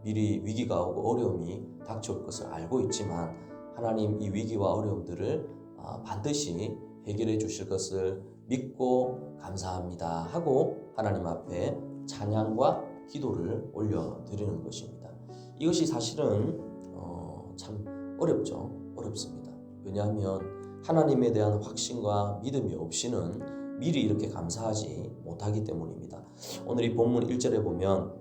미리 위기가 오고 어려움이 닥쳐올 것을 알고 있지만 하나님 이 위기와 어려움들을 반드시 해결해 주실 것을 믿고 감사합니다 하고 하나님 앞에 찬양과 기도를 올려드리는 것입니다. 이것이 사실은 참 어렵습니다. 왜냐하면 하나님에 대한 확신과 믿음이 없이는 미리 이렇게 감사하지 못하기 때문입니다. 오늘 이 본문 1절에 보면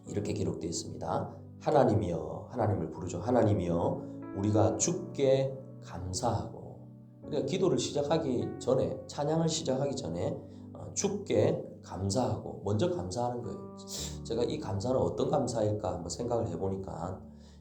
이렇게 기록되어 있습니다. 하나님이여, 하나님을 부르죠. 하나님이여, 우리가 주께 감사하고. 우리가 기도를 시작하기 전에, 찬양을 시작하기 전에 주께 감사하고 먼저 감사하는 거예요. 제가 이 감사는 어떤 감사일까 한번 생각을 해보니까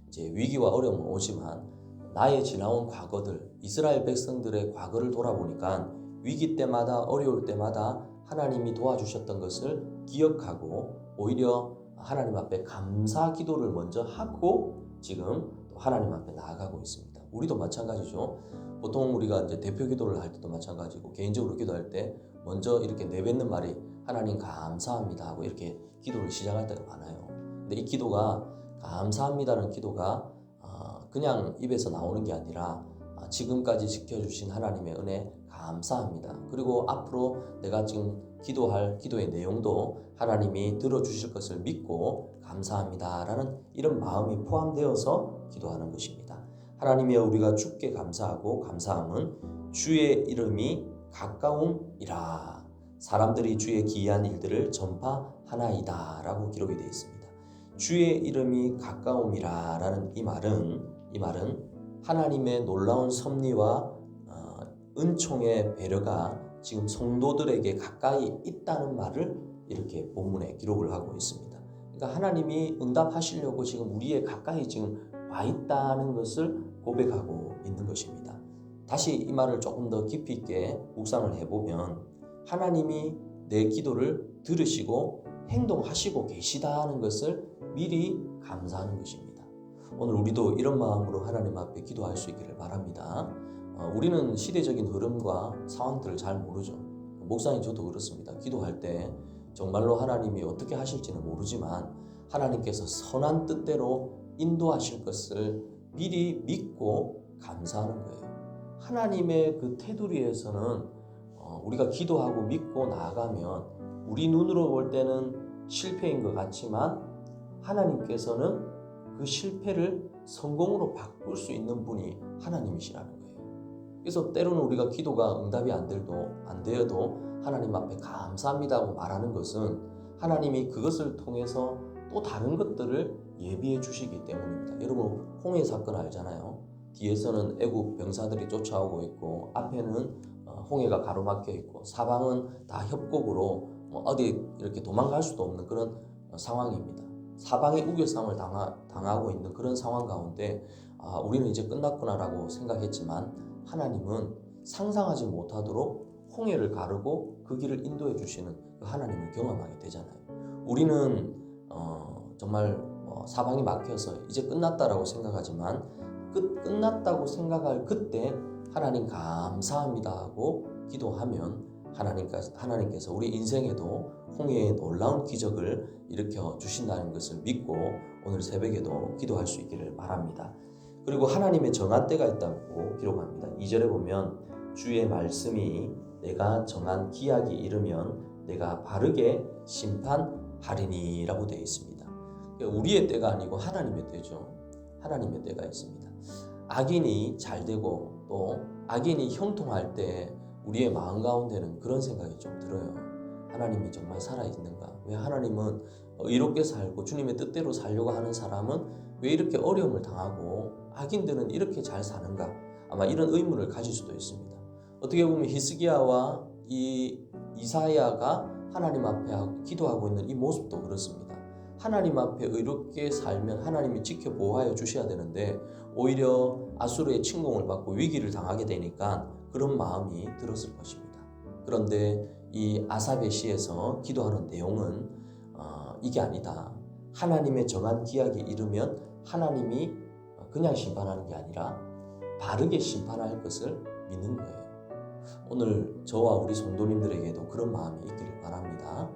이제 위기와 어려움은 오지만 나의 지나온 과거들, 이스라엘 백성들의 과거를 돌아보니까 위기 때마다 어려울 때마다 하나님이 도와주셨던 것을 기억하고 오히려 하나님 앞에 감사 기도를 먼저 하고 지금 또 하나님 앞에 나아가고 있습니다. 우리도 마찬가지죠. 보통 우리가 이제 대표 기도를 할 때도 마찬가지고 개인적으로 기도할 때 먼저 이렇게 내뱉는 말이 하나님 감사합니다 하고 이렇게 기도를 시작할 때가 많아요. 근데 이 기도가 감사합니다라는 기도가 그냥 입에서 나오는 게 아니라 지금까지 지켜주신 하나님의 은혜 감사합니다. 그리고 앞으로 내가 지금 기도할 기도의 내용도 하나님이 들어주실 것을 믿고 감사합니다라는 이런 마음이 포함되어서 기도하는 것입니다. 하나님이여, 우리가 주께 감사하고 감사함은 주의 이름이 가까움이라 사람들이 주의 기이한 일들을 전파하나이다 라고 기록이 되어 있습니다. 주의 이름이 가까움이라 라는 이 말은 하나님의 놀라운 섭리와 은총의 배려가 지금 성도들에게 가까이 있다는 말을 이렇게 본문에 기록을 하고 있습니다. 그러니까 하나님이 응답하시려고 지금 우리의 가까이 지금 와 있다는 것을 고백하고 있는 것입니다. 다시 이 말을 조금 더 깊이 있게 묵상을 해보면 하나님이 내 기도를 들으시고 행동하시고 계시다는 것을 미리 감사하는 것입니다. 오늘 우리도 이런 마음으로 하나님 앞에 기도할 수 있기를 바랍니다. 우리는 시대적인 흐름과 상황들을 잘 모르죠. 목사님 저도 그렇습니다. 기도할 때 정말로 하나님이 어떻게 하실지는 모르지만 하나님께서 선한 뜻대로 인도하실 것을 미리 믿고 감사하는 거예요. 하나님의 그 테두리에서는 우리가 기도하고 믿고 나아가면 우리 눈으로 볼 때는 실패인 것 같지만 하나님께서는 그 실패를 성공으로 바꿀 수 있는 분이 하나님이시라는 거예요. 그래서 때로는 우리가 기도가 응답이 안 되어도 하나님 앞에 감사합니다고 말하는 것은 하나님이 그것을 통해서 또 다른 것들을 예비해 주시기 때문입니다. 여러분 홍해 사건 알잖아요. 뒤에서는 애국 병사들이 쫓아오고 있고 앞에는 홍해가 가로막혀 있고 사방은 다 협곡으로 어디 이렇게 도망갈 수도 없는 그런 상황입니다. 사방의 우겨쌈을 당하고 있는 그런 상황 가운데 우리는 이제 끝났구나라고 생각했지만 하나님은 상상하지 못하도록 홍해를 가르고 그 길을 인도해 주시는 그 하나님을 경험하게 되잖아요. 우리는 정말 사방이 막혀서 이제 끝났다라고 생각하지만 끝났다고 생각할 그때 하나님 감사합니다 하고 기도하면 하나님께서 우리 인생에도 홍해의 놀라운 기적을 일으켜 주신다는 것을 믿고 오늘 새벽에도 기도할 수 있기를 바랍니다. 그리고 하나님의 정한 때가 있다고 기록합니다. 2절에 보면 주의 말씀이 내가 정한 기약이 이르면 내가 바르게 심판하리니 라고 되어 있습니다. 우리의 때가 아니고 하나님의 때죠. 하나님의 때가 있습니다. 악인이 잘 되고 또 악인이 형통할 때 우리의 마음 가운데는 그런 생각이 좀 들어요. 하나님이 정말 살아있는가? 왜 하나님은 의롭게 살고 주님의 뜻대로 살려고 하는 사람은 왜 이렇게 어려움을 당하고 악인들은 이렇게 잘 사는가? 아마 이런 의문을 가질 수도 있습니다. 어떻게 보면 히스기야와 이 이사야가 하나님 앞에 기도하고 있는 이 모습도 그렇습니다. 하나님 앞에 의롭게 살면 하나님이 지켜 보호하여 주셔야 되는데 오히려 아수르의 침공을 받고 위기를 당하게 되니까 그런 마음이 들었을 것입니다. 그런데 이 아삽의 시에서 기도하는 내용은 이게 아니다. 하나님의 정한 기약이 이르면 하나님이 그냥 심판하는 게 아니라 바르게 심판할 것을 믿는 거예요. 오늘 저와 우리 성도님들에게도 그런 마음이 있기를 바랍니다.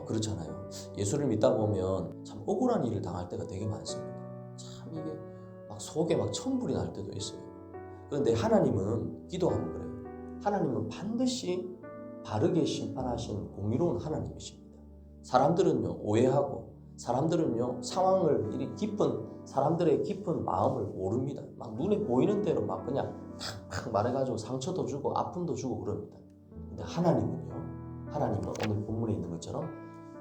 그렇잖아요. 예수를 믿다 보면 참 억울한 일을 당할 때가 되게 많습니다. 참 이게 막 속에 막 천불이 날 때도 있어요. 그런데 하나님은 기도하면 그래요. 하나님은 반드시 바르게 심판하신 공의로운 하나님이십니다. 사람들은요 오해하고 사람들은요 상황을 이리 사람들의 깊은 마음을 모릅니다. 막 눈에 보이는 대로 막 그냥 탁탁 말해가지고 상처도 주고 아픔도 주고 그럽니다. 근데 하나님은 오늘 본문에 있는 것처럼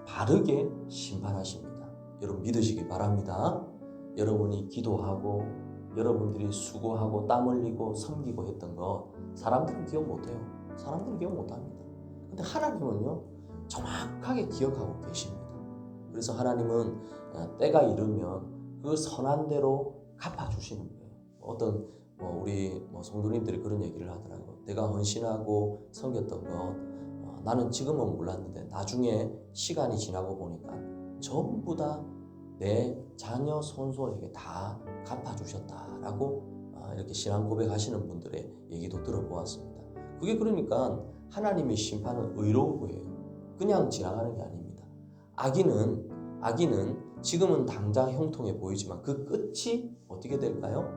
바르게 심판하십니다. 여러분 믿으시기 바랍니다. 여러분이 기도하고 여러분들이 수고하고 땀 흘리고 섬기고 했던 것 사람들은 기억 못해요. 사람들은 기억 못합니다. 근데 하나님은요 정확하게 기억하고 계십니다. 그래서 하나님은 때가 이르면 그 선한 대로 갚아주시는 거예요. 어떤 우리 성도님들이 그런 얘기를 하더라고요. 내가 헌신하고 섬겼던 것 나는 지금은 몰랐는데 나중에 시간이 지나고 보니까 전부 다 내 자녀 손손에게 다 갚아주셨다라고 이렇게 신앙 고백하시는 분들의 얘기도 들어보았습니다. 그게 그러니까 하나님의 심판은 의로운 거예요. 그냥 지나가는 게 아닙니다. 악인은 지금은 당장 형통해 보이지만 그 끝이 어떻게 될까요?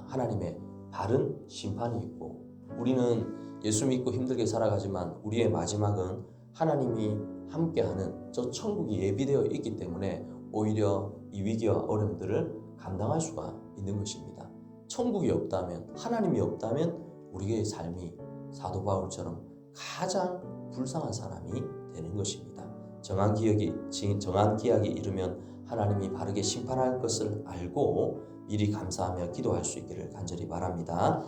하나님의 바른 심판이 있고 우리는 예수 믿고 힘들게 살아가지만 우리의 마지막은 하나님이 함께하는 저 천국이 예비되어 있기 때문에 오히려 이 위기와 어려움들을 감당할 수가 있는 것입니다. 천국이 없다면 하나님이 없다면 우리의 삶이 사도 바울처럼 가장 불쌍한 사람이 되는 것입니다. 정한 기약이 이르면 하나님이 바르게 심판할 것을 알고 미리 감사하며 기도할 수 있기를 간절히 바랍니다.